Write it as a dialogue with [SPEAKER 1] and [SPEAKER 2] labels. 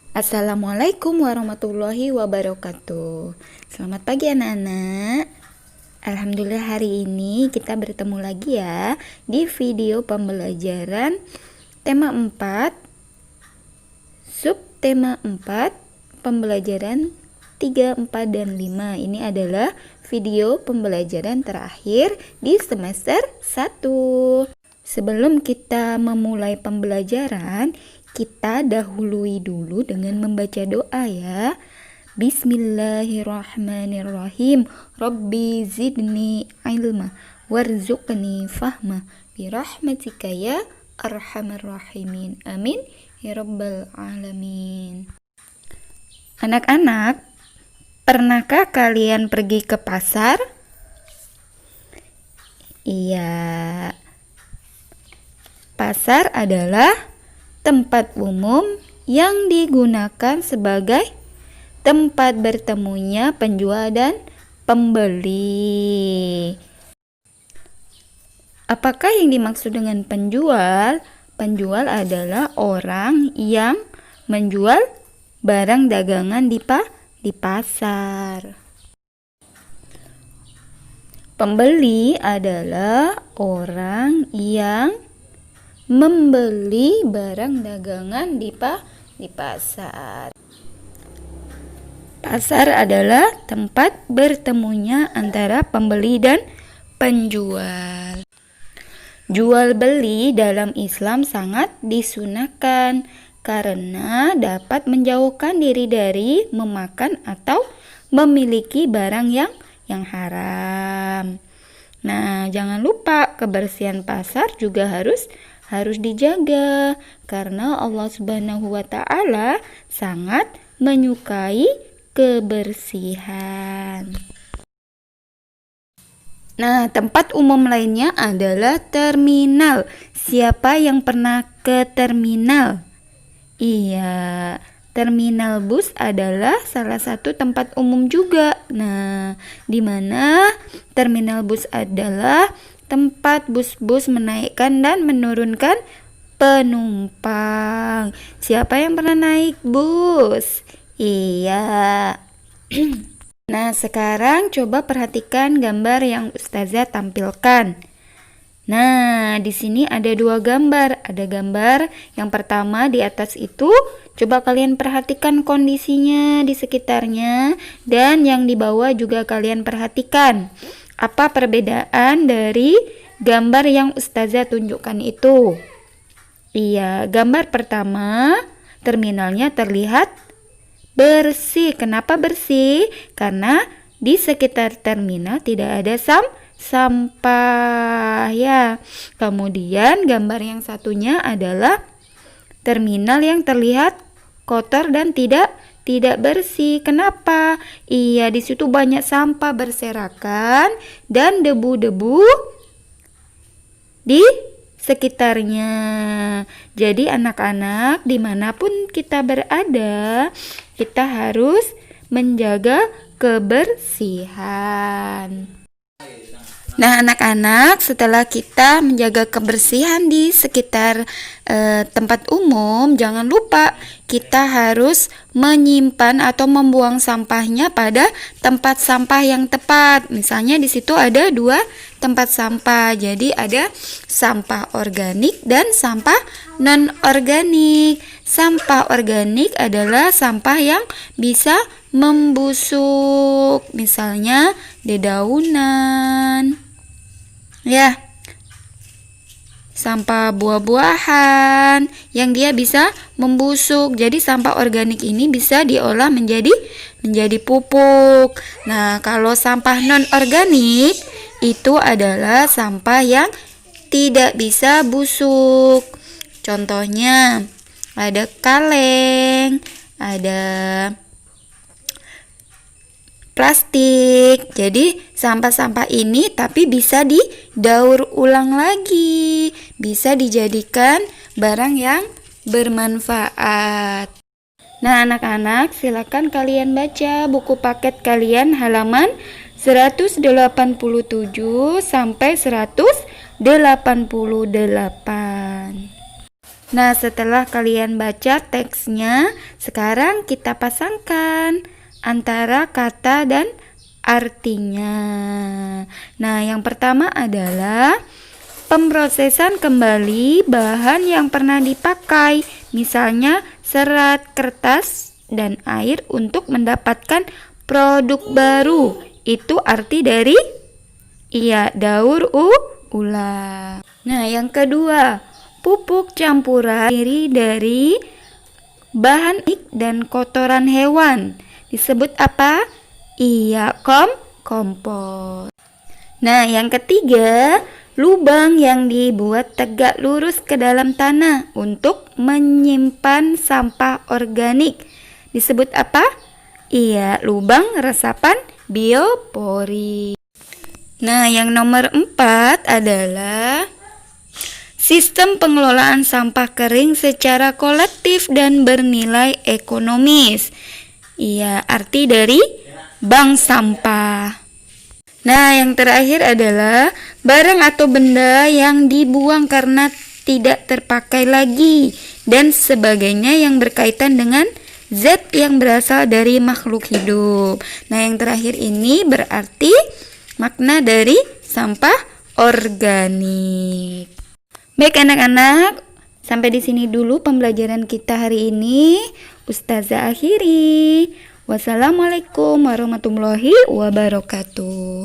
[SPEAKER 1] Assalamualaikum warahmatullahi wabarakatuh. Selamat pagi anak-anak. Alhamdulillah hari ini kita bertemu lagi ya di video pembelajaran tema 4, subtema 4, pembelajaran 3, 4, dan 5. Ini adalah video pembelajaran terakhir di semester 1. Sebelum kita memulai pembelajaran, kita dahului dulu dengan membaca doa ya. Bismillahirrahmanirrahim. Rabbi zidni ilma warzuqni fahma birahmatika ya arhamar rahimin. Amin ya rabbal alamin. Anak-anak, pernahkah kalian pergi ke pasar? Iya. Pasar adalah tempat umum yang digunakan sebagai tempat bertemunya penjual dan pembeli. Apakah yang dimaksud dengan penjual? Penjual adalah orang yang menjual barang dagangan di pasar. Pembeli adalah orang yang membeli barang dagangan di pasar. Pasar adalah tempat bertemunya antara pembeli dan penjual. Jual beli dalam Islam sangat disunahkan karena dapat menjauhkan diri dari memakan atau memiliki barang yang haram. Nah, jangan lupa kebersihan pasar juga harus dijaga karena Allah Subhanahu wa taala sangat menyukai kebersihan. Nah, tempat umum lainnya adalah terminal. Siapa yang pernah ke terminal? Iya, terminal bus adalah salah satu tempat umum juga. Nah, di mana terminal bus adalah tempat bus-bus menaikkan dan menurunkan penumpang. Siapa yang pernah naik bus? Iya. Nah, sekarang coba perhatikan gambar yang Ustazah tampilkan. Nah, di sini ada dua gambar. Ada gambar yang pertama di atas itu, coba kalian perhatikan kondisinya di sekitarnya, dan yang di bawah juga kalian perhatikan. Apa perbedaan dari gambar yang Ustazah tunjukkan itu? Iya, gambar pertama terminalnya terlihat bersih. Kenapa bersih? Karena di sekitar terminal tidak ada sampah ya. Kemudian gambar yang satunya adalah terminal yang terlihat kotor dan tidak bersih. Kenapa? Iya, di situ banyak sampah berserakan dan debu-debu di sekitarnya. Jadi anak-anak, dimanapun kita berada, kita harus menjaga kebersihan. Nah, anak-anak, setelah kita menjaga kebersihan di sekitar tempat umum, jangan lupa kita harus menyimpan atau membuang sampahnya pada tempat sampah yang tepat. Misalnya di situ ada dua tempat sampah. Jadi ada sampah organik dan sampah non-organik. Sampah organik adalah sampah yang bisa membusuk, misalnya dedaunan, ya, sampah buah-buahan yang dia bisa membusuk. Jadi sampah organik ini bisa diolah menjadi pupuk. Nah, kalau sampah non-organik itu adalah sampah yang tidak bisa busuk. Contohnya ada kaleng, ada plastik. Jadi sampah-sampah ini tapi bisa didaur ulang lagi, bisa dijadikan barang yang bermanfaat. Nah, anak-anak, silakan kalian baca buku paket kalian halaman 187 sampai 188. Nah, setelah kalian baca teksnya, sekarang kita pasangkan antara kata dan artinya. Nah, yang pertama adalah pemrosesan kembali bahan yang pernah dipakai, misalnya serat, kertas, dan air untuk mendapatkan produk baru. Itu arti dari daur ulang. Nah, yang kedua, pupuk campuran terdiri dari bahan dan kotoran hewan. Disebut apa? Kompos. Nah, yang ketiga, lubang yang dibuat tegak lurus ke dalam tanah untuk menyimpan sampah organik. Disebut apa? Lubang resapan biopori. Nah, yang nomor 4 adalah sistem pengelolaan sampah kering secara kolektif dan bernilai ekonomis. Arti dari bank sampah. Nah, yang terakhir adalah barang atau benda yang dibuang karena tidak terpakai lagi dan sebagainya yang berkaitan dengan zat yang berasal dari makhluk hidup. Nah, yang terakhir ini berarti makna dari sampah organik. Baik anak-anak, sampai di sini dulu pembelajaran kita hari ini. Ustazah akhiri. Wassalamualaikum warahmatullahi wabarakatuh.